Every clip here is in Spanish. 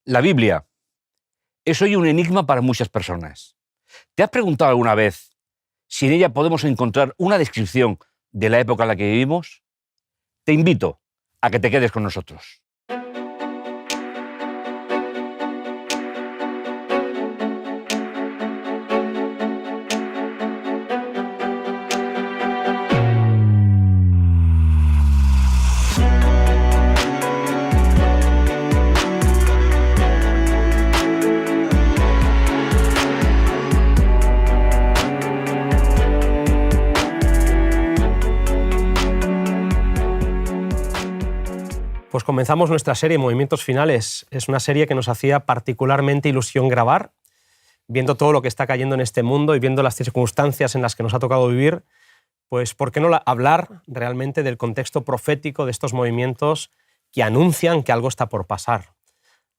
La Biblia es hoy un enigma para muchas personas. ¿Te has preguntado alguna vez si en ella podemos encontrar una descripción de la época en la que vivimos? Te invito a que te quedes con nosotros. Pues comenzamos nuestra serie Movimientos Finales. Es una serie que nos hacía particularmente ilusión grabar, viendo todo lo que está cayendo en este mundo y viendo las circunstancias en las que nos ha tocado vivir, pues ¿por qué no hablar realmente del contexto profético de estos movimientos que anuncian que algo está por pasar?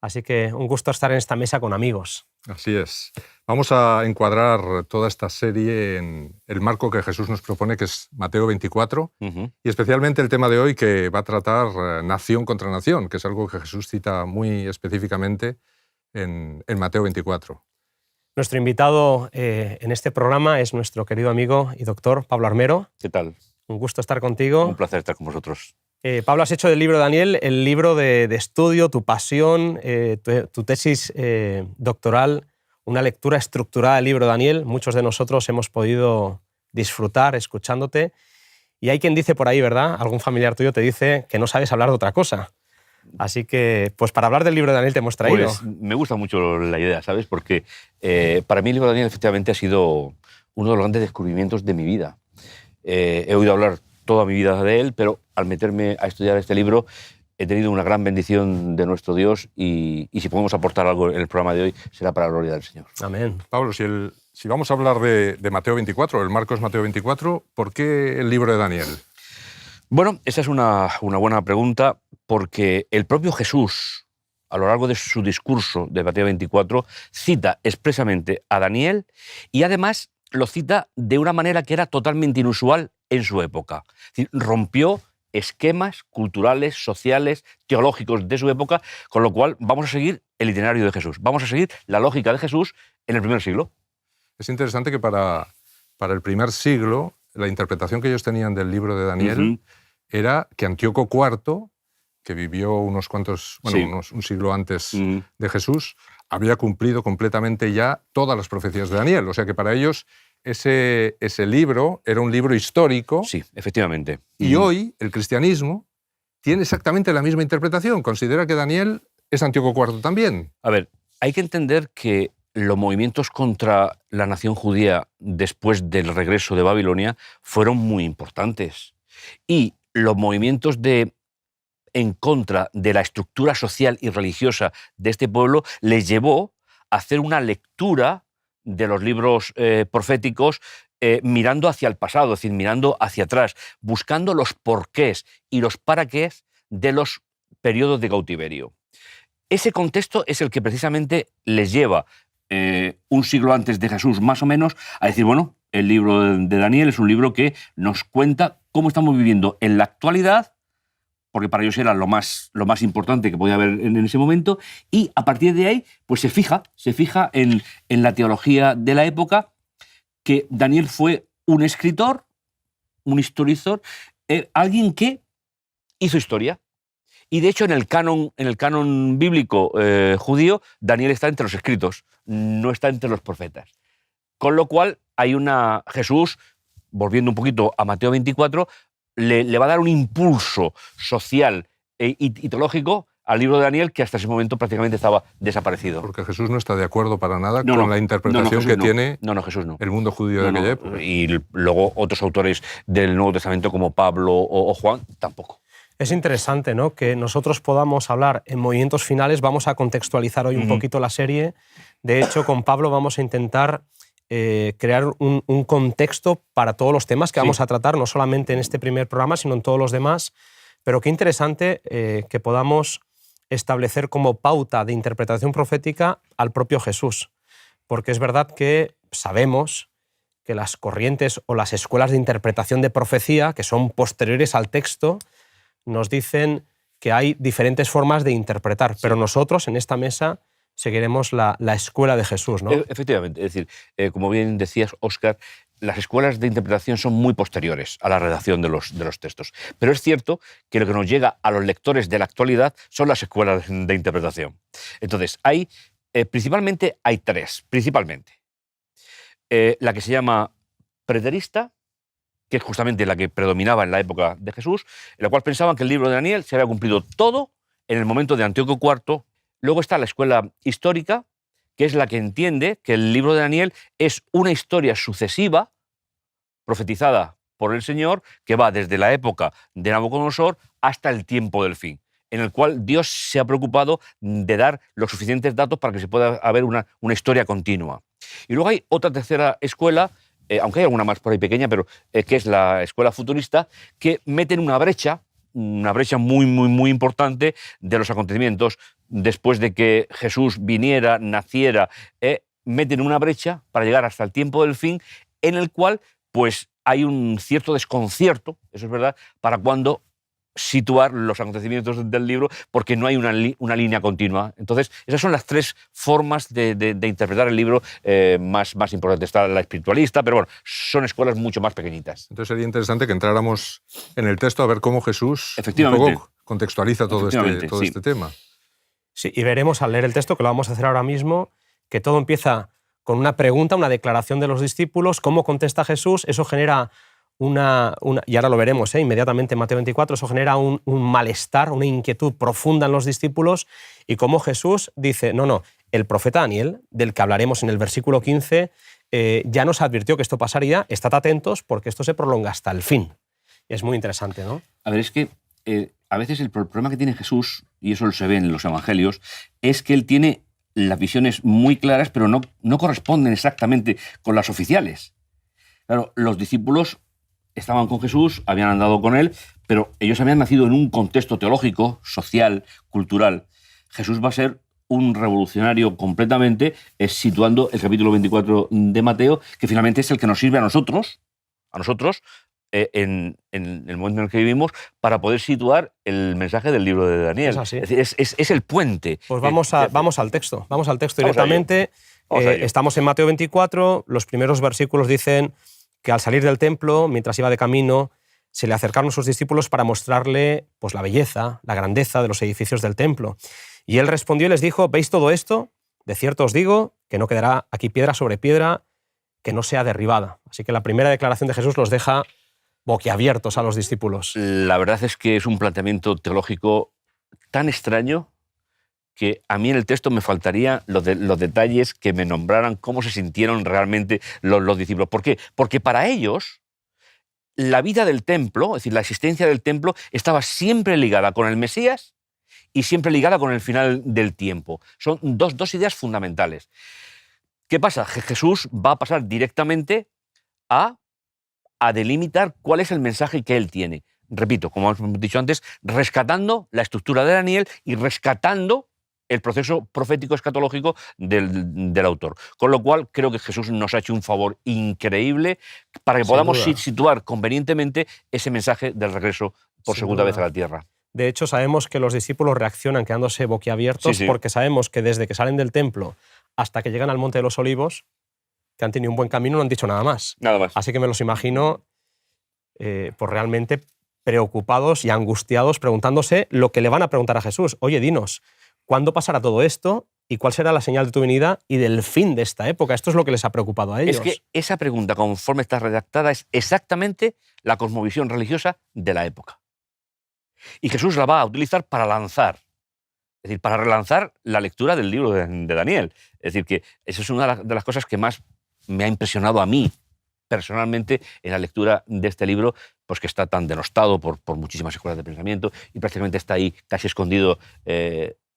Así que un gusto estar en esta mesa con amigos. Así es. Vamos a encuadrar toda esta serie en el marco que Jesús nos propone, que es Mateo 24, y especialmente el tema de hoy que va a tratar nación contra nación, que es algo que Jesús cita muy específicamente en Mateo 24. Nuestro invitado en este programa es nuestro querido amigo y doctor Pablo Armero. ¿Qué tal? Un gusto estar contigo. Un placer estar con vosotros. Pablo, has hecho del libro de Daniel el libro de estudio, tu pasión, tu tesis doctoral, una lectura estructurada del libro de Daniel. Muchos de nosotros hemos podido disfrutar escuchándote. Y hay quien dice por ahí, ¿verdad? Algún familiar tuyo te dice que no sabes hablar de otra cosa. Así que, pues para hablar del libro de Daniel te hemos traído. Pues me gusta mucho la idea, ¿sabes? Porque para mí el libro de Daniel efectivamente ha sido uno de los grandes descubrimientos de mi vida. He oído hablar toda mi vida de él, pero al meterme a estudiar este libro he tenido una gran bendición de nuestro Dios y si podemos aportar algo en el programa de hoy será para la gloria del Señor. Amén. Pablo, si vamos a hablar de Mateo 24, el marco es Mateo 24, ¿por qué el libro de Daniel? Bueno, esa es una buena pregunta porque el propio Jesús, a lo largo de su discurso de Mateo 24, cita expresamente a Daniel y además lo cita de una manera que era totalmente inusual en su época. Es decir, rompió esquemas culturales, sociales, teológicos de su época, con lo cual vamos a seguir el itinerario de Jesús, vamos a seguir la lógica de Jesús en el primer siglo. Es interesante que para el primer siglo la interpretación que ellos tenían del libro de Daniel era que Antíoco IV, que vivió un siglo antes de Jesús, había cumplido completamente ya todas las profecías de Daniel. O sea que para ellos ese libro era un libro histórico. Sí, efectivamente. Y hoy el cristianismo tiene exactamente la misma interpretación. Considera que Daniel es Antíoco IV también. A ver, hay que entender que los movimientos contra la nación judía después del regreso de Babilonia fueron muy importantes. Y los movimientos en contra de la estructura social y religiosa de este pueblo les llevó a hacer una lectura de los libros proféticos mirando hacia el pasado, es decir, mirando hacia atrás, buscando los porqués y los paraqués de los periodos de cautiverio. Ese contexto es el que precisamente les lleva un siglo antes de Jesús, más o menos, a decir, bueno, el libro de Daniel es un libro que nos cuenta cómo estamos viviendo en la actualidad, porque para ellos era lo más importante que podía haber en ese momento, y a partir de ahí pues se fija en la teología de la época, que Daniel fue un escritor, un historiador, alguien que hizo historia. Y de hecho en el canon bíblico judío, Daniel está entre los escritos, no está entre los profetas. Con lo cual Jesús, volviendo un poquito a Mateo 24, le va a dar un impulso social y teológico al libro de Daniel que hasta ese momento prácticamente estaba desaparecido. Porque Jesús no está de acuerdo para nada con la interpretación que tiene el mundo judío de aquella época. Y luego otros autores del Nuevo Testamento como Pablo o Juan tampoco. Es interesante, ¿no?, que nosotros podamos hablar en movimientos finales. Vamos a contextualizar hoy un poquito la serie. De hecho, con Pablo vamos a intentar crear un contexto para todos los temas que vamos a tratar, no solamente en este primer programa, sino en todos los demás. Pero qué interesante que podamos establecer como pauta de interpretación profética al propio Jesús. Porque es verdad que sabemos que las corrientes o las escuelas de interpretación de profecía, que son posteriores al texto, nos dicen que hay diferentes formas de interpretar, pero nosotros en esta mesa seguiremos la escuela de Jesús, ¿no? Efectivamente, es decir, como bien decías, Óscar, las escuelas de interpretación son muy posteriores a la redacción de los textos. Pero es cierto que lo que nos llega a los lectores de la actualidad son las escuelas de interpretación. Entonces, principalmente hay tres, principalmente. La que se llama preterista, que es justamente la que predominaba en la época de Jesús, en la cual pensaban que el libro de Daniel se había cumplido todo en el momento de Antíoco IV. Luego está la escuela histórica, que es la que entiende que el libro de Daniel es una historia sucesiva, profetizada por el Señor, que va desde la época de Nabucodonosor hasta el tiempo del fin, en el cual Dios se ha preocupado de dar los suficientes datos para que se pueda haber una historia continua. Y luego hay otra tercera escuela, aunque hay alguna más por ahí pequeña, pero que es la escuela futurista, que meten una brecha muy, muy, muy importante de los acontecimientos después de que Jesús viniera, naciera, meten una brecha para llegar hasta el tiempo del fin, en el cual pues hay un cierto desconcierto, eso es verdad, para cuando situar los acontecimientos del libro, porque no hay una línea continua. Entonces, esas son las tres formas de interpretar el libro más importantes. Está la espiritualista, pero bueno, son escuelas mucho más pequeñitas. Entonces sería interesante que entráramos en el texto a ver cómo Jesús un poco contextualiza todo este tema. Sí, y veremos al leer el texto, que lo vamos a hacer ahora mismo, que todo empieza con una pregunta, una declaración de los discípulos, cómo contesta Jesús, eso genera y ahora lo veremos inmediatamente en Mateo 24, eso genera un malestar, una inquietud profunda en los discípulos, y cómo Jesús dice, no, el profeta Daniel, del que hablaremos en el versículo 15, ya nos advirtió que esto pasaría, estad atentos porque esto se prolonga hasta el fin. Es muy interesante, ¿no? A ver, es que a veces el problema que tiene Jesús, y eso se ve en los evangelios, es que él tiene las visiones muy claras, pero no corresponden exactamente con las oficiales. Claro, los discípulos estaban con Jesús, habían andado con él, pero ellos habían nacido en un contexto teológico, social, cultural. Jesús va a ser un revolucionario completamente, situando el capítulo 24 de Mateo, que finalmente es el que nos sirve a nosotros, en el momento en el que vivimos, para poder situar el mensaje del libro de Daniel. Es así. Es el puente. Pues vamos al texto directamente. Estamos en Mateo 24, los primeros versículos dicen que al salir del templo, mientras iba de camino, se le acercaron sus discípulos para mostrarle pues, la belleza, la grandeza de los edificios del templo. Y él respondió y les dijo, ¿veis todo esto? De cierto os digo que no quedará aquí piedra sobre piedra que no sea derribada. Así que la primera declaración de Jesús los deja boquiabiertos a los discípulos. La verdad es que es un planteamiento teológico tan extraño que a mí en el texto me faltarían los detalles que me nombraran cómo se sintieron realmente los discípulos. ¿Por qué? Porque para ellos la vida del templo, es decir, la existencia del templo, estaba siempre ligada con el Mesías y siempre ligada con el final del tiempo. Son dos ideas fundamentales. ¿Qué pasa? Jesús va a pasar directamente a delimitar cuál es el mensaje que él tiene. Repito, como hemos dicho antes, rescatando la estructura de Daniel y rescatando el proceso profético escatológico del autor. Con lo cual, creo que Jesús nos ha hecho un favor increíble para que podamos situar convenientemente ese mensaje del regreso por segunda vez a la tierra. De hecho, sabemos que los discípulos reaccionan quedándose boquiabiertos porque sabemos que desde que salen del templo hasta que llegan al Monte de los Olivos, que han tenido un buen camino, no han dicho nada más. Nada más. Así que me los imagino pues realmente preocupados y angustiados preguntándose lo que le van a preguntar a Jesús. Oye, dinos, ¿cuándo pasará todo esto? ¿Y cuál será la señal de tu venida y del fin de esta época? Esto es lo que les ha preocupado a ellos. Es que esa pregunta, conforme está redactada, es exactamente la cosmovisión religiosa de la época. Y Jesús la va a utilizar para lanzar, es decir, para relanzar la lectura del libro de Daniel. Es decir, que eso es una de las cosas que más me ha impresionado a mí, personalmente, en la lectura de este libro, pues que está tan denostado por muchísimas escuelas de pensamiento y prácticamente está ahí casi escondido.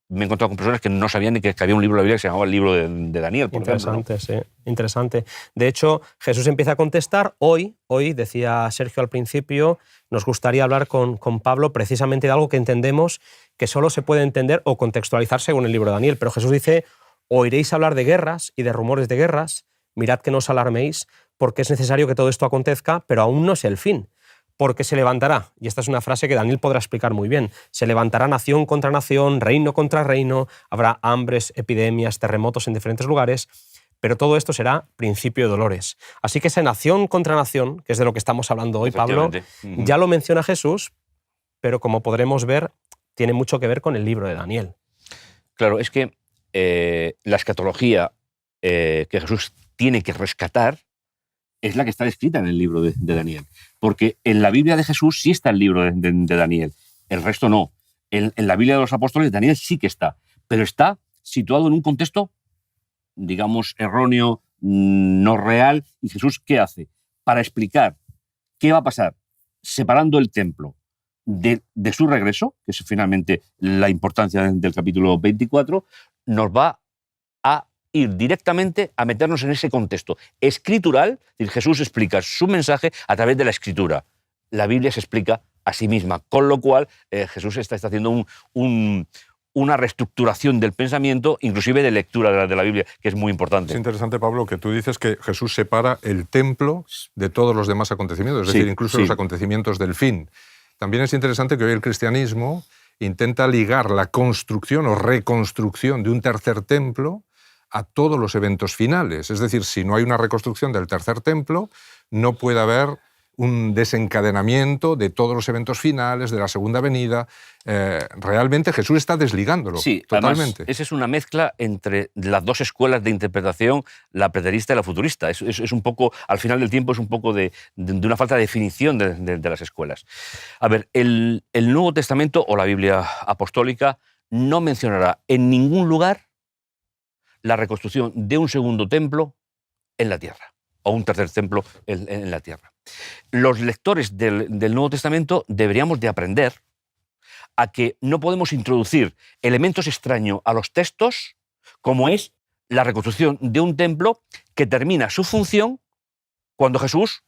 Me he encontrado con personas que no sabían ni que había un libro de la Biblia que se llamaba el libro de Daniel. Interesante, sí. Interesante. De hecho, Jesús empieza a contestar. Hoy, decía Sergio al principio, nos gustaría hablar con Pablo precisamente de algo que entendemos que solo se puede entender o contextualizar según el libro de Daniel. Pero Jesús dice, oiréis hablar de guerras y de rumores de guerras, mirad que no os alarméis, porque es necesario que todo esto acontezca, pero aún no es el fin. porque se levantará, y esta es una frase que Daniel podrá explicar muy bien, se levantará nación contra nación, reino contra reino, habrá hambres, epidemias, terremotos en diferentes lugares, pero todo esto será principio de dolores. Así que esa nación contra nación, que es de lo que estamos hablando hoy, Pablo, ya lo menciona Jesús, pero como podremos ver, tiene mucho que ver con el libro de Daniel. Claro, es que la escatología que Jesús tiene que rescatar es la que está descrita en el libro de Daniel. Porque en la Biblia de Jesús sí está el libro de Daniel, el resto no. En la Biblia de los apóstoles Daniel sí que está, pero está situado en un contexto, digamos, erróneo, no real. ¿Y Jesús qué hace? Para explicar qué va a pasar separando el templo de su regreso, que es finalmente la importancia del capítulo 24, nos va a ir directamente a meternos en ese contexto escritural. Jesús explica su mensaje a través de la escritura. La Biblia se explica a sí misma, con lo cual Jesús está haciendo una reestructuración del pensamiento, inclusive de lectura de la Biblia, que es muy importante. Es interesante, Pablo, que tú dices que Jesús separa el templo de todos los demás acontecimientos, es decir, incluso los acontecimientos del fin. También es interesante que hoy el cristianismo intenta ligar la construcción o reconstrucción de un tercer templo a todos los eventos finales. Es decir, si no hay una reconstrucción del tercer templo, no puede haber un desencadenamiento de todos los eventos finales, de la segunda venida. Realmente Jesús está desligándolo totalmente. Además, esa es una mezcla entre las dos escuelas de interpretación, la preterista y la futurista. Es un poco, al final del tiempo, es un poco de una falta de definición de las escuelas. A ver, el Nuevo Testamento o la Biblia apostólica no mencionará en ningún lugar la reconstrucción de un segundo templo en la tierra, o un tercer templo en la tierra. Los lectores del Nuevo Testamento deberíamos de aprender a que no podemos introducir elementos extraños a los textos, como es la reconstrucción de un templo que termina su función cuando Jesús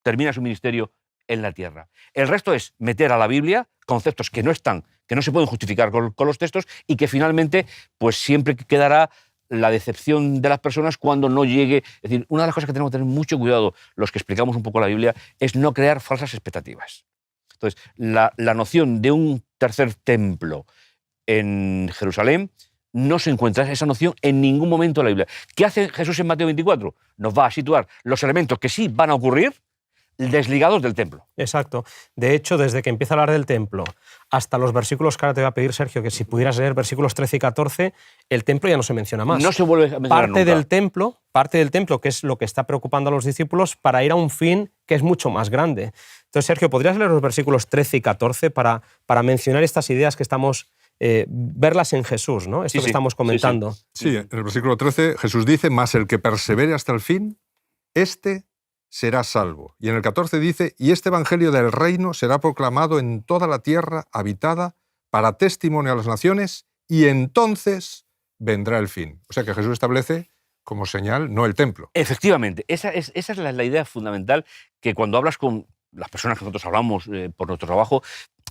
termina su ministerio en la tierra. El resto es meter a la Biblia conceptos que no están, que no se pueden justificar con los textos y que finalmente pues siempre quedará la decepción de las personas cuando no llegue. Es decir, una de las cosas que tenemos que tener mucho cuidado los que explicamos un poco la Biblia es no crear falsas expectativas. Entonces, la noción de un tercer templo en Jerusalén no se encuentra esa noción en ningún momento de la Biblia. ¿Qué hace Jesús en Mateo 24? Nos va a situar los elementos que sí van a ocurrir desligados del templo. Exacto. De hecho, desde que empieza a hablar del templo hasta los versículos que ahora te voy a pedir, Sergio, que si pudieras leer versículos 13 y 14, el templo ya no se menciona más. No se vuelve a mencionar parte del templo, que es lo que está preocupando a los discípulos, para ir a un fin que es mucho más grande. Entonces, Sergio, ¿podrías leer los versículos 13 y 14 para mencionar estas ideas que estamos, verlas en Jesús, ¿no? Esto que estamos comentando. Sí, en el versículo 13 Jesús dice, mas el que persevere hasta el fin, este será salvo. Y en el 14 dice, y este evangelio del reino será proclamado en toda la tierra habitada para testimonio a las naciones, y entonces vendrá el fin. O sea que Jesús establece como señal no el templo. Efectivamente, esa es la idea fundamental, que cuando hablas con las personas que nosotros hablamos por nuestro trabajo,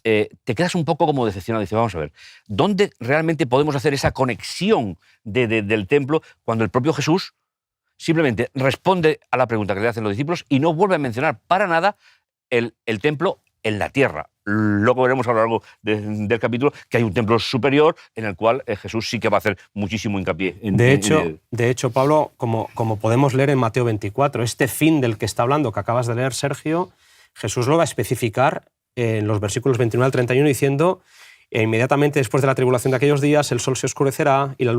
te quedas un poco como decepcionado. Dices, vamos a ver, ¿dónde realmente podemos hacer esa conexión del templo cuando el propio Jesús simplemente responde a la pregunta que le hacen los discípulos y no vuelve a mencionar para nada el templo en la tierra? Luego veremos a lo largo del capítulo que hay un templo superior en el cual Jesús sí que va a hacer muchísimo hincapié. De hecho, Pablo, como podemos leer en Mateo 24, este fin del que está hablando, que acabas de leer, Sergio, Jesús lo va a especificar en los versículos 29 al 31 diciendo, e inmediatamente después de la tribulación de aquellos días el sol se oscurecerá y la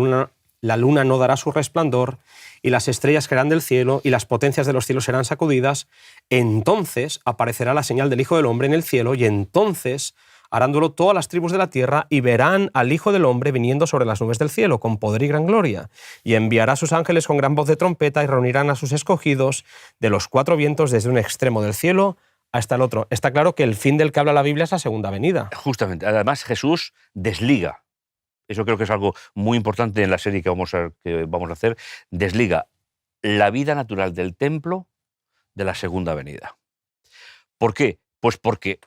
luna no dará su resplandor, y las estrellas caerán del cielo, y las potencias de los cielos serán sacudidas. Entonces aparecerá la señal del Hijo del Hombre en el cielo, y entonces harán duelo todas las tribus de la tierra, y verán al Hijo del Hombre viniendo sobre las nubes del cielo, con poder y gran gloria. Y enviará a sus ángeles con gran voz de trompeta, y reunirán a sus escogidos de los cuatro vientos desde un extremo del cielo hasta el otro. Está claro que el fin del que habla la Biblia es la segunda venida. Justamente. Además, Jesús desliga. Eso creo que es algo muy importante en la serie que vamos a hacer. Desliga la vida natural del templo de la segunda venida. ¿Por qué? Pues porque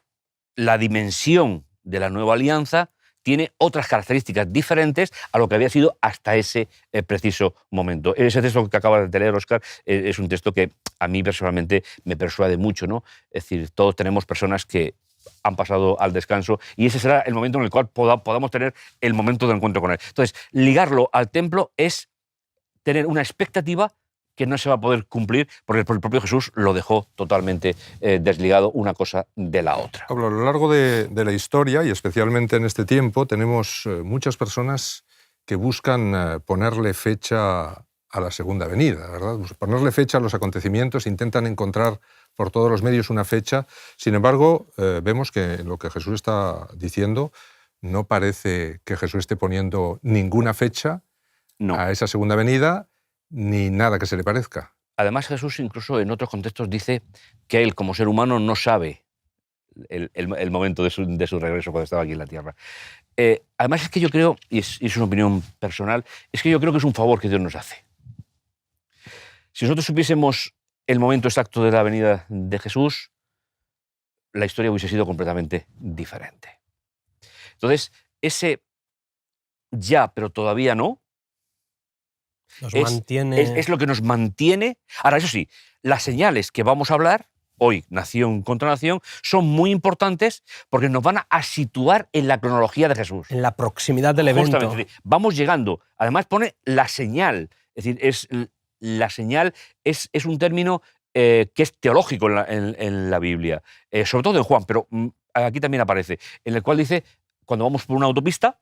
la dimensión de la nueva alianza tiene otras características diferentes a lo que había sido hasta ese preciso momento. Ese texto que acabas de leer, Óscar, es un texto que a mí personalmente me persuade mucho, ¿no? Es decir, todos tenemos personas que han pasado al descanso y ese será el momento en el cual podamos tener el momento de encuentro con él. Entonces, ligarlo al templo es tener una expectativa que no se va a poder cumplir porque el propio Jesús lo dejó totalmente desligado una cosa de la otra. Pablo, a lo largo de la historia, y especialmente en este tiempo, tenemos muchas personas que buscan ponerle fecha a la segunda venida, ¿verdad? Ponerle fecha a los acontecimientos, intentan encontrar por todos los medios una fecha. Sin embargo, vemos que en lo que Jesús está diciendo no parece que Jesús esté poniendo ninguna fecha a esa segunda venida, ni nada que se le parezca. Además, Jesús incluso en otros contextos dice que él, como ser humano, no sabe el momento de su regreso cuando estaba aquí en la tierra. Además, es que yo creo, y es una opinión personal, es que yo creo que es un favor que Dios nos hace. Si nosotros supiésemos el momento exacto de la venida de Jesús, la historia hubiese sido completamente diferente. Entonces, ese ya, pero todavía no, es lo que nos mantiene. Ahora, eso sí, las señales que vamos a hablar hoy, nación contra nación, son muy importantes porque nos van a situar en la cronología de Jesús. En la proximidad del evento. Justamente, vamos llegando. Además pone la señal. Es decir, la señal es un término que es teológico en la Biblia, sobre todo en Juan, pero aquí también aparece, en el cual dice, cuando vamos por una autopista,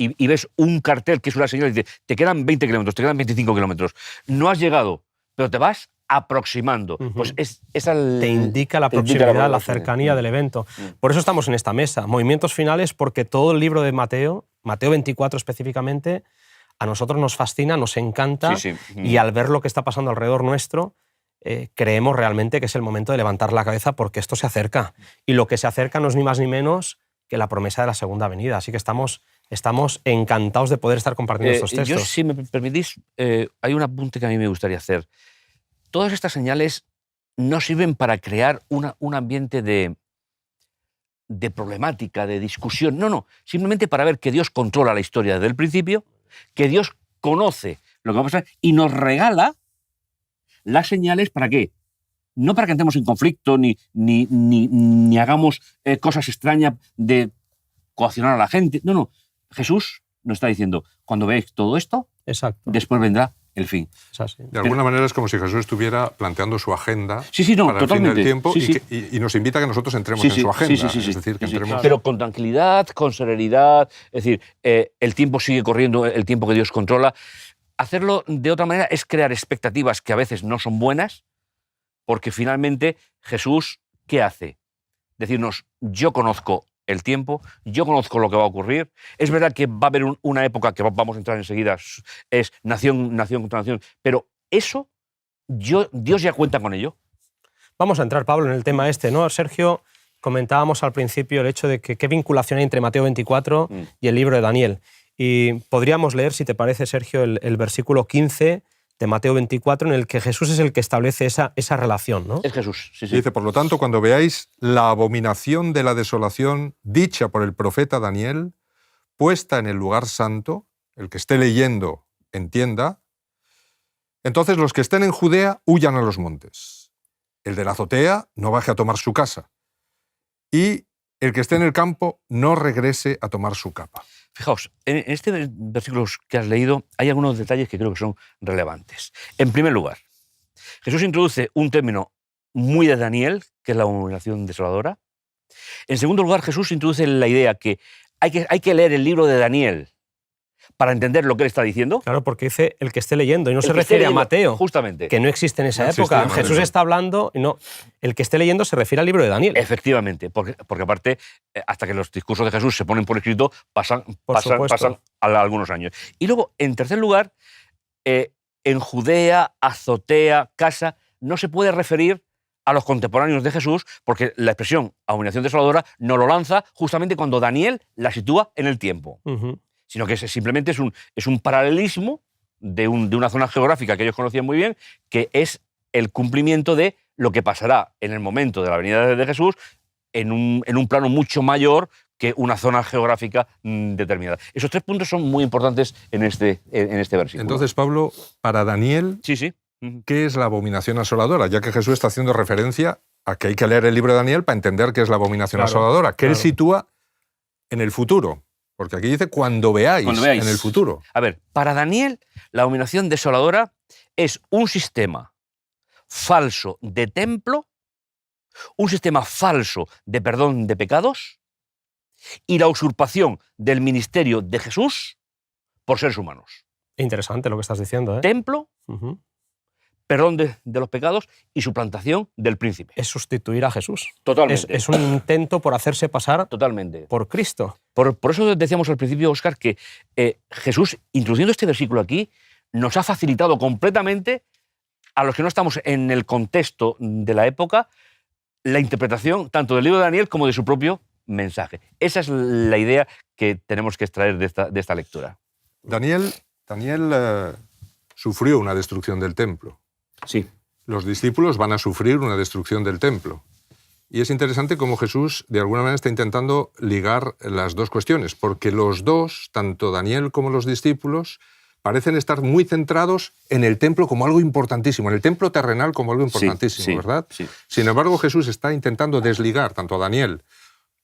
y ves un cartel que es una señal y dice, te quedan 20 kilómetros, te quedan 25 kilómetros. No has llegado, pero te vas aproximando. Pues te indica la proximidad, la cercanía del evento. Por eso estamos en esta mesa. Movimientos finales, porque todo el libro de Mateo 24 específicamente, a nosotros nos fascina, nos encanta, y al ver lo que está pasando alrededor nuestro, creemos realmente que es el momento de levantar la cabeza porque esto se acerca. Y lo que se acerca no es ni más ni menos que la promesa de la segunda venida. Así que estamos encantados de poder estar compartiendo estos textos. Yo, si me permitís, hay un apunte que a mí me gustaría hacer. Todas estas señales no sirven para crear un ambiente de problemática, de discusión. No, simplemente para ver que Dios controla la historia desde el principio, que Dios conoce lo que va a pasar y nos regala las señales. ¿Para qué? No para que entremos en conflicto ni hagamos cosas extrañas de coaccionar a la gente. No. Jesús nos está diciendo, cuando veáis todo esto, después vendrá el fin. De alguna manera es como si Jesús estuviera planteando su agenda para totalmente. el fin del tiempo y nos invita a que nosotros entremos en su agenda. Es decir, que entremos... Pero con tranquilidad, con serenidad. Es decir, el tiempo sigue corriendo, el tiempo que Dios controla. Hacerlo de otra manera es crear expectativas que a veces no son buenas, porque finalmente Jesús, ¿qué hace? Decirnos, yo conozco el tiempo, yo conozco lo que va a ocurrir. Es verdad que va a haber una época que vamos a entrar enseguida, es nación contra nación, pero eso, Dios ya cuenta con ello. Vamos a entrar, Pablo, en el tema ¿no? Sergio, comentábamos al principio el hecho de que qué vinculación hay entre Mateo 24 y el libro de Daniel. Y podríamos leer, si te parece, Sergio, el versículo 15 de Mateo 24, en el que Jesús es el que establece esa relación, ¿no? Es Jesús, sí. Dice, por lo tanto, cuando veáis la abominación de la desolación dicha por el profeta Daniel, puesta en el lugar santo, el que esté leyendo entienda, entonces los que estén en Judea huyan a los montes. El de la azotea no baje a tomar su casa. Y el que esté en el campo no regrese a tomar su capa. Fijaos, en este versículo que has leído hay algunos detalles que creo que son relevantes. En primer lugar, Jesús introduce un término muy de Daniel, que es la abominación desoladora. En segundo lugar, Jesús introduce la idea que hay que leer el libro de Daniel para entender lo que él está diciendo. Claro, porque dice el que esté leyendo, y no se refiere a Mateo, justamente, que no existe en esa época. Jesús está hablando, y no, el que esté leyendo se refiere al libro de Daniel. Efectivamente, porque aparte, hasta que los discursos de Jesús se ponen por escrito, pasan algunos años. Y luego, en tercer lugar, en Judea, azotea, casa, no se puede referir a los contemporáneos de Jesús, porque la expresión abominación desoladora no lo lanza justamente cuando Daniel la sitúa en el tiempo. Sino que simplemente es un paralelismo de una zona geográfica que ellos conocían muy bien, que es el cumplimiento de lo que pasará en el momento de la venida de Jesús en un plano mucho mayor que una zona geográfica determinada. Esos 3 puntos son muy importantes en este versículo. Entonces, Pablo, para Daniel, sí. ¿Qué es la abominación asoladora? Ya que Jesús está haciendo referencia a que hay que leer el libro de Daniel para entender qué es la abominación asoladora, que él sitúa en el futuro. Porque aquí dice cuando veáis en el futuro. A ver, para Daniel, la abominación desoladora es un sistema falso de templo, un sistema falso de perdón de pecados y la usurpación del ministerio de Jesús por seres humanos. Interesante lo que estás diciendo, ¿eh? Templo, perdón de los pecados y suplantación del príncipe. Es sustituir a Jesús. Totalmente. Es un intento por hacerse pasar totalmente por Cristo. Por eso decíamos al principio, Óscar, que Jesús, introduciendo este versículo aquí, nos ha facilitado completamente, a los que no estamos en el contexto de la época, la interpretación tanto del libro de Daniel como de su propio mensaje. Esa es la idea que tenemos que extraer de esta lectura. Daniel sufrió una destrucción del templo. Sí. Los discípulos van a sufrir una destrucción del templo. Y es interesante cómo Jesús, de alguna manera, está intentando ligar las dos cuestiones, porque los dos, tanto Daniel como los discípulos, parecen estar muy centrados en el templo como algo importantísimo, en el templo terrenal como algo importantísimo, ¿verdad? Sí. Sin embargo, Jesús está intentando desligar tanto a Daniel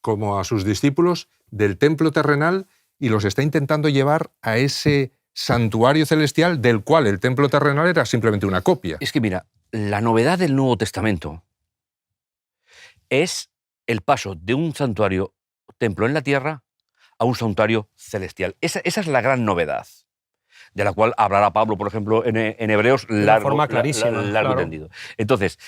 como a sus discípulos del templo terrenal y los está intentando llevar a ese santuario celestial del cual el templo terrenal era simplemente una copia. Es que mira, la novedad del Nuevo Testamento es el paso de un santuario templo en la tierra a un santuario celestial. Esa es la gran novedad, de la cual hablará Pablo, por ejemplo, en Hebreos, de forma clarísima, largo y tendido. Entonces,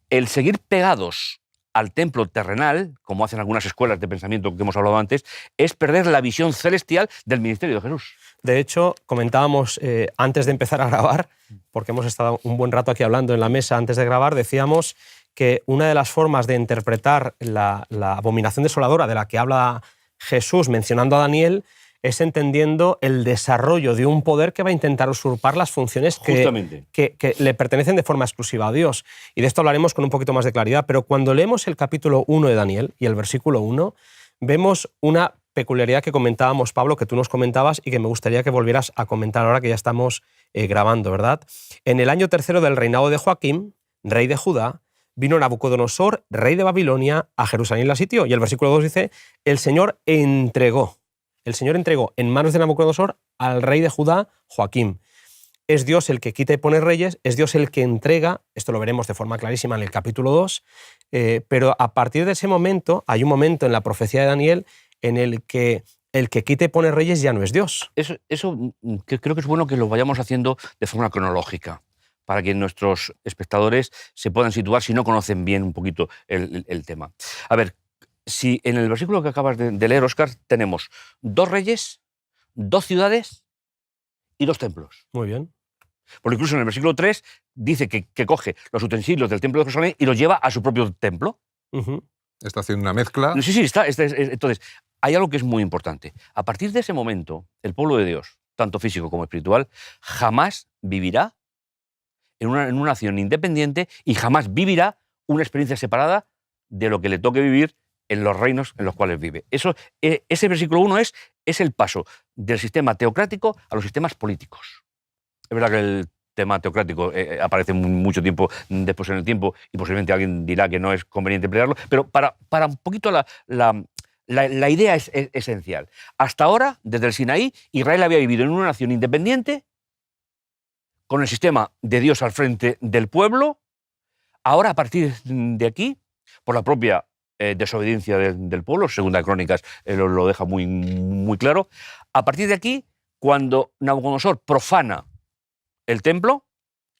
el seguir pegados al templo terrenal, como hacen algunas escuelas de pensamiento que hemos hablado antes, es perder la visión celestial del ministerio de Jesús. De hecho, comentábamos antes de empezar a grabar, porque hemos estado un buen rato aquí hablando en la mesa antes de grabar, decíamos que una de las formas de interpretar la abominación desoladora de la que habla Jesús mencionando a Daniel es entendiendo el desarrollo de un poder que va a intentar usurpar las funciones que le pertenecen de forma exclusiva a Dios. Y de esto hablaremos con un poquito más de claridad, pero cuando leemos el capítulo 1 de Daniel y el versículo 1, vemos una peculiaridad que comentábamos, Pablo, que tú nos comentabas y que me gustaría que volvieras a comentar ahora que ya estamos grabando, ¿verdad? En el año 3 del reinado de Joaquim, rey de Judá, vino Nabucodonosor, rey de Babilonia, a Jerusalén y la sitió. Y el versículo 2 dice, el Señor entregó en manos de Nabucodonosor al rey de Judá, Joaquim. Es Dios el que quita y pone reyes, es Dios el que entrega, esto lo veremos de forma clarísima en el capítulo 2, pero a partir de ese momento, hay un momento en la profecía de Daniel en el que quita y pone reyes ya no es Dios. Eso creo que es bueno que lo vayamos haciendo de forma cronológica, para que nuestros espectadores se puedan situar si no conocen bien un poquito el tema. A ver, si en el versículo que acabas de leer, Óscar, tenemos 2 reyes, 2 ciudades y 2 templos. Muy bien. Porque incluso en el versículo 3 dice que coge los utensilios del templo de Jerusalén y los lleva a su propio templo. Está haciendo una mezcla. Sí, está. Entonces, hay algo que es muy importante. A partir de ese momento, el pueblo de Dios, tanto físico como espiritual, jamás vivirá en una nación independiente y jamás vivirá una experiencia separada de lo que le toque vivir en los reinos en los cuales vive. Ese versículo 1 es el paso del sistema teocrático a los sistemas políticos. Es verdad que el tema teocrático aparece mucho tiempo después en el tiempo y posiblemente alguien dirá que no es conveniente emplearlo, pero para un poquito la idea es esencial. Hasta ahora, desde el Sinaí, Israel había vivido en una nación independiente con el sistema de Dios al frente del pueblo. Ahora, a partir de aquí, por la propia desobediencia del pueblo, Segunda de Crónicas lo deja muy, muy claro, a partir de aquí, cuando Nabucodonosor profana el templo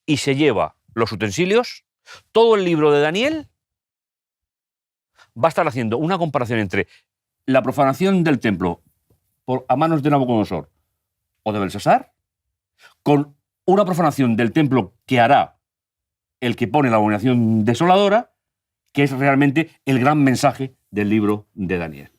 y se lleva los utensilios, todo el libro de Daniel va a estar haciendo una comparación entre la profanación del templo a manos de Nabucodonosor o de Belsasar con una profanación del templo que hará el que pone la abominación desoladora, que es realmente el gran mensaje del libro de Daniel.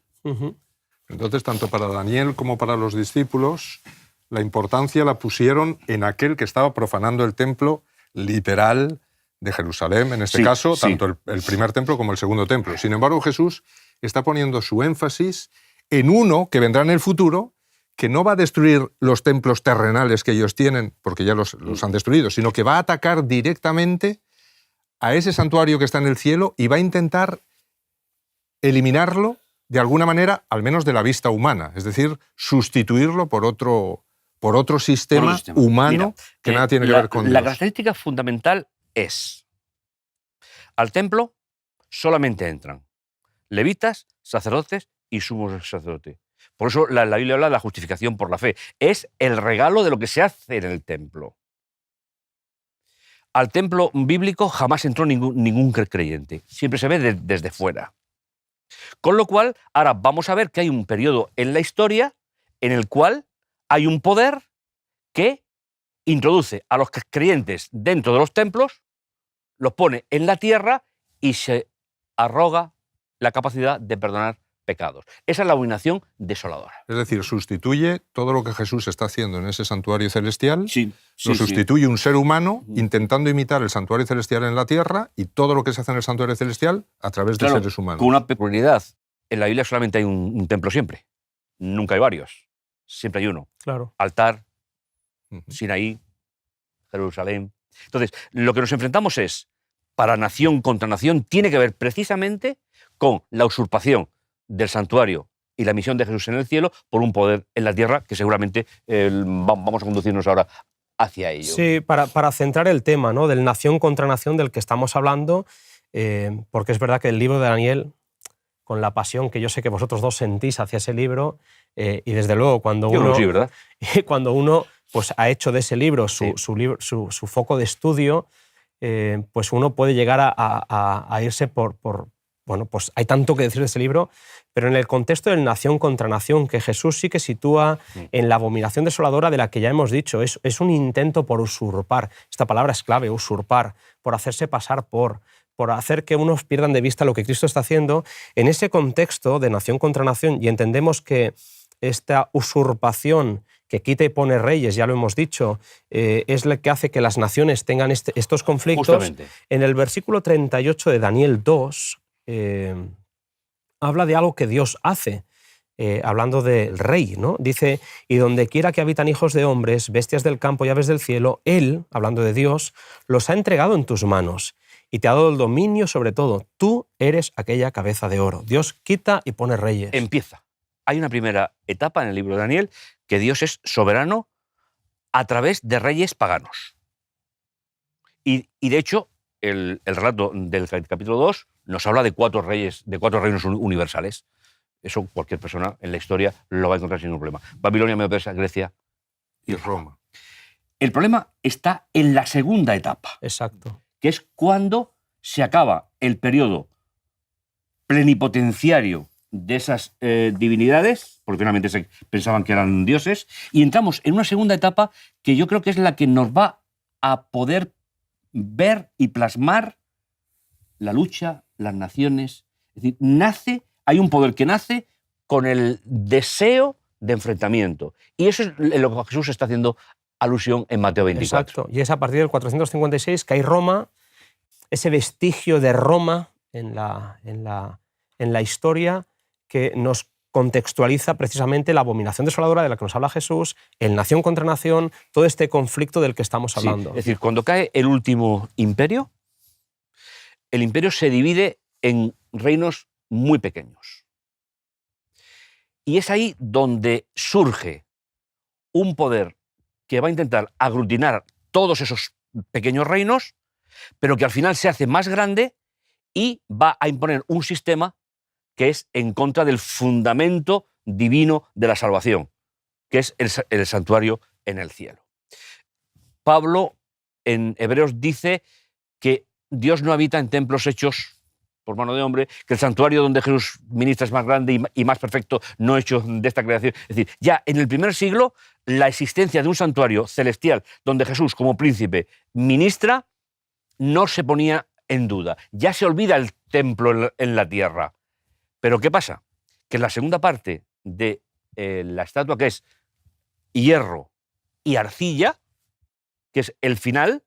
Entonces, tanto para Daniel como para los discípulos, la importancia la pusieron en aquel que estaba profanando el templo literal de Jerusalén, en este caso, tanto el primer templo como el segundo templo. Sin embargo, Jesús está poniendo su énfasis en uno que vendrá en el futuro, que no va a destruir los templos terrenales que ellos tienen, porque ya los han destruido, sino que va a atacar directamente a ese santuario que está en el cielo y va a intentar eliminarlo de alguna manera, al menos de la vista humana, es decir, sustituirlo por otro sistema humano. Mira, que nada tiene que ver con Dios. La característica fundamental es: al templo solamente entran levitas, sacerdotes y sumos sacerdotes. Por eso la Biblia habla de la justificación por la fe. Es el regalo de lo que se hace en el templo. Al templo bíblico jamás entró ningún creyente. Siempre se ve desde fuera. Con lo cual, ahora vamos a ver que hay un periodo en la historia en el cual hay un poder que introduce a los creyentes dentro de los templos, los pone en la tierra y se arroga la capacidad de perdonar pecados. Esa es la abominación desoladora. Es decir, sustituye todo lo que Jesús está haciendo en ese santuario celestial, lo sustituye un ser humano intentando imitar el santuario celestial en la tierra y todo lo que se hace en el santuario celestial a través de seres humanos. Con una peculiaridad. En la Biblia solamente hay un templo siempre. Nunca hay varios. Siempre hay uno. Claro. Altar, Sinaí, Jerusalén. Entonces, lo que nos enfrentamos es, para nación contra nación, tiene que ver precisamente con la usurpación del santuario y la misión de Jesús en el cielo por un poder en la tierra que seguramente vamos a conducirnos ahora hacia ello. Sí, para centrar el tema, ¿no?, del nación contra nación del que estamos hablando, porque es verdad que el libro de Daniel, con la pasión que yo sé que vosotros dos sentís hacia ese libro, y desde luego cuando uno pues, ha hecho de ese libro su foco de estudio, pues uno puede llegar a irse por... Bueno, pues hay tanto que decir de ese libro, pero en el contexto del nación contra nación, que Jesús sí que sitúa en la abominación desoladora de la que ya hemos dicho, es un intento por usurpar. Esta palabra es clave, usurpar, por hacerse pasar por hacer que unos pierdan de vista lo que Cristo está haciendo. En ese contexto de nación contra nación, y entendemos que esta usurpación que quita y pone reyes, ya lo hemos dicho, es lo que hace que las naciones tengan estos conflictos. Justamente. En el versículo 38 de Daniel 2, habla de algo que Dios hace, hablando del rey, ¿no? Dice, y donde quiera que habitan hijos de hombres, bestias del campo y aves del cielo, Él, hablando de Dios, los ha entregado en tus manos y te ha dado el dominio sobre todo. Tú eres aquella cabeza de oro. Dios quita y pone reyes. Empieza. Hay una primera etapa en el libro de Daniel que Dios es soberano a través de reyes paganos. Y de hecho, el relato del capítulo 2 nos habla de cuatro reinos universales. Eso cualquier persona en la historia lo va a encontrar sin ningún problema. Babilonia, Medo-Persia, Grecia y Roma. El problema está en la segunda etapa. Exacto. Que es cuando se acaba el periodo plenipotenciario de esas divinidades, porque finalmente se pensaban que eran dioses, y entramos en una segunda etapa que yo creo que es la que nos va a poder ver y plasmar la lucha, las naciones. Es decir, hay un poder que nace con el deseo de enfrentamiento. Y eso es lo que Jesús está haciendo alusión en Mateo 24. Exacto. Y es a partir del 456 que hay Roma, ese vestigio de Roma en la historia que nos contextualiza precisamente la abominación desoladora de la que nos habla Jesús, el nación contra nación, todo este conflicto del que estamos hablando. Sí, es decir, cuando cae el último imperio, el imperio se divide en reinos muy pequeños. Y es ahí donde surge un poder que va a intentar aglutinar todos esos pequeños reinos, pero que al final se hace más grande y va a imponer un sistema que es en contra del fundamento divino de la salvación, que es el santuario en el cielo. Pablo en Hebreos dice que Dios no habita en templos hechos por mano de hombre, que el santuario donde Jesús ministra es más grande y más perfecto, no hecho de esta creación. Es decir, ya en el primer siglo, la existencia de un santuario celestial donde Jesús, como príncipe, ministra, no se ponía en duda. Ya se olvida el templo en la tierra. Pero ¿qué pasa? Que en la segunda parte de la estatua, que es hierro y arcilla, que es el final,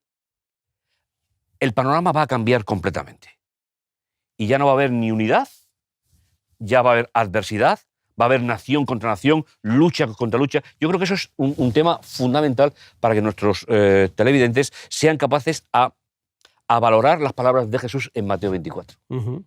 el panorama va a cambiar completamente. Y ya no va a haber ni unidad, ya va a haber adversidad, va a haber nación contra nación, lucha contra lucha. Yo creo que eso es un tema fundamental para que nuestros televidentes sean capaces a valorar las palabras de Jesús en Mateo 24. Uh-huh.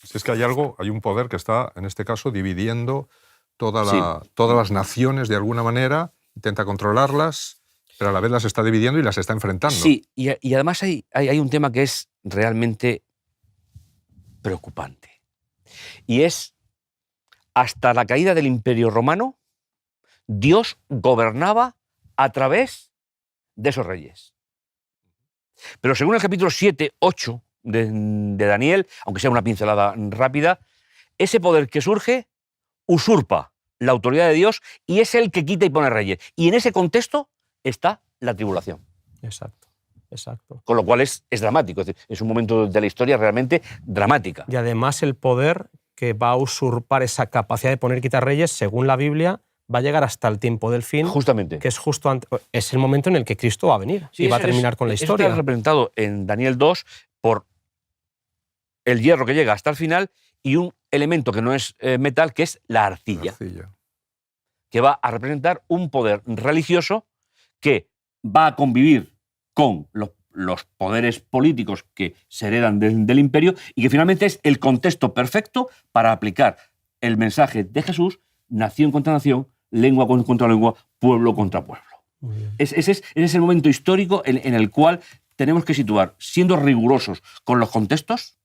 Si es que hay un poder que está, en este caso, dividiendo todas las naciones de alguna manera, intenta controlarlas, pero a la vez las está dividiendo y las está enfrentando. Sí, y además hay un tema que es realmente preocupante. Y es, hasta la caída del Imperio Romano, Dios gobernaba a través de esos reyes. Pero según el capítulo 7, 8 de Daniel, aunque sea una pincelada rápida, ese poder que surge usurpa la autoridad de Dios y es el que quita y pone reyes. Y en ese contexto está la tribulación. Exacto, exacto. Con lo cual es dramático, es un momento de la historia realmente dramática. Y además el poder que va a usurpar esa capacidad de poner y quitar reyes, según la Biblia, va a llegar hasta el tiempo del fin. Justamente. Que es justo es el momento en el que Cristo va a venir y va a terminar con la historia. Está representado en Daniel 2 por el hierro que llega hasta el final y un elemento que no es metal, que es la arcilla. Que va a representar un poder religioso que va a convivir con los poderes políticos que se heredan del imperio y que finalmente es el contexto perfecto para aplicar el mensaje de Jesús, nación contra nación, lengua contra lengua, pueblo contra pueblo. Ese es el momento histórico en el cual tenemos que situar, siendo rigurosos con los contextos.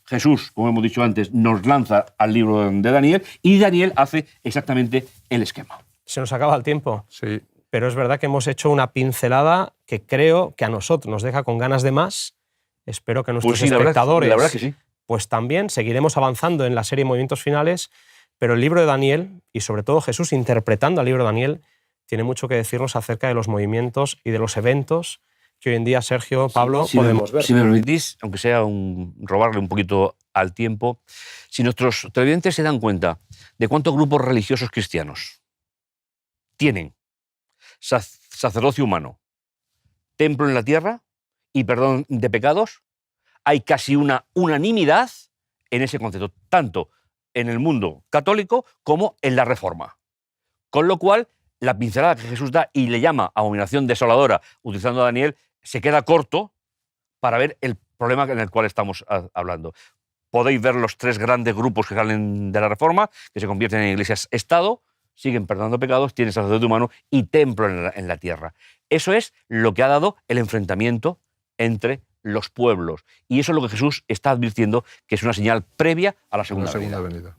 Jesús, como hemos dicho antes, nos lanza al libro de Daniel y Daniel hace exactamente el esquema. Se nos acaba el tiempo. Sí. Pero es verdad que hemos hecho una pincelada que creo que a nosotros nos deja con ganas de más. Espero que nuestros espectadores la verdad que sí. Pues también seguiremos avanzando en la serie Movimientos Finales, pero el libro de Daniel, y sobre todo Jesús interpretando al libro de Daniel, tiene mucho que decirnos acerca de los movimientos y de los eventos que hoy en día, Sergio, Pablo, podemos ver. Si me permitís, aunque sea robarle un poquito al tiempo, si nuestros televidentes se dan cuenta de cuántos grupos religiosos cristianos tienen sacerdocio humano, templo en la tierra y perdón de pecados, hay casi una unanimidad en ese concepto, tanto en el mundo católico como en la Reforma. Con lo cual, la pincelada que Jesús da y le llama abominación desoladora, utilizando a Daniel, se queda corto para ver el problema en el cual estamos hablando. Podéis ver los tres grandes grupos que salen de la Reforma, que se convierten en iglesias-estado, siguen perdonando pecados, tienen sacerdocio humano y templo en la tierra. Eso es lo que ha dado el enfrentamiento entre los pueblos. Y eso es lo que Jesús está advirtiendo, que es una señal previa a la segunda venida.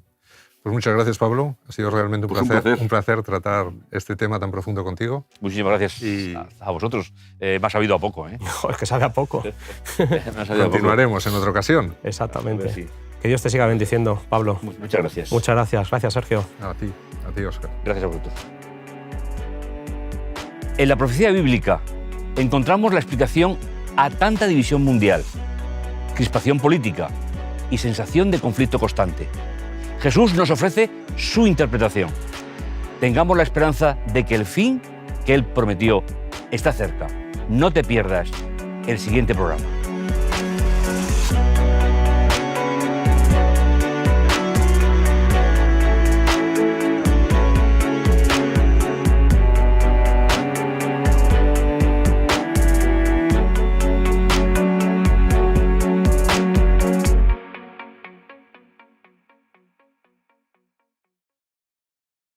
Pues muchas gracias, Pablo. Ha sido realmente un placer tratar este tema tan profundo contigo. Muchísimas gracias a vosotros. Me ha sabido a poco. Es que sabe a poco. Continuaremos en otra ocasión. Exactamente. Sí. Que Dios te siga bendiciendo, Pablo. Muchas gracias. Muchas gracias. Gracias, Sergio. A ti, Óscar. Gracias a vosotros. En la profecía bíblica encontramos la explicación a tanta división mundial, crispación política y sensación de conflicto constante. Jesús nos ofrece su interpretación. Tengamos la esperanza de que el fin que Él prometió está cerca. No te pierdas el siguiente programa.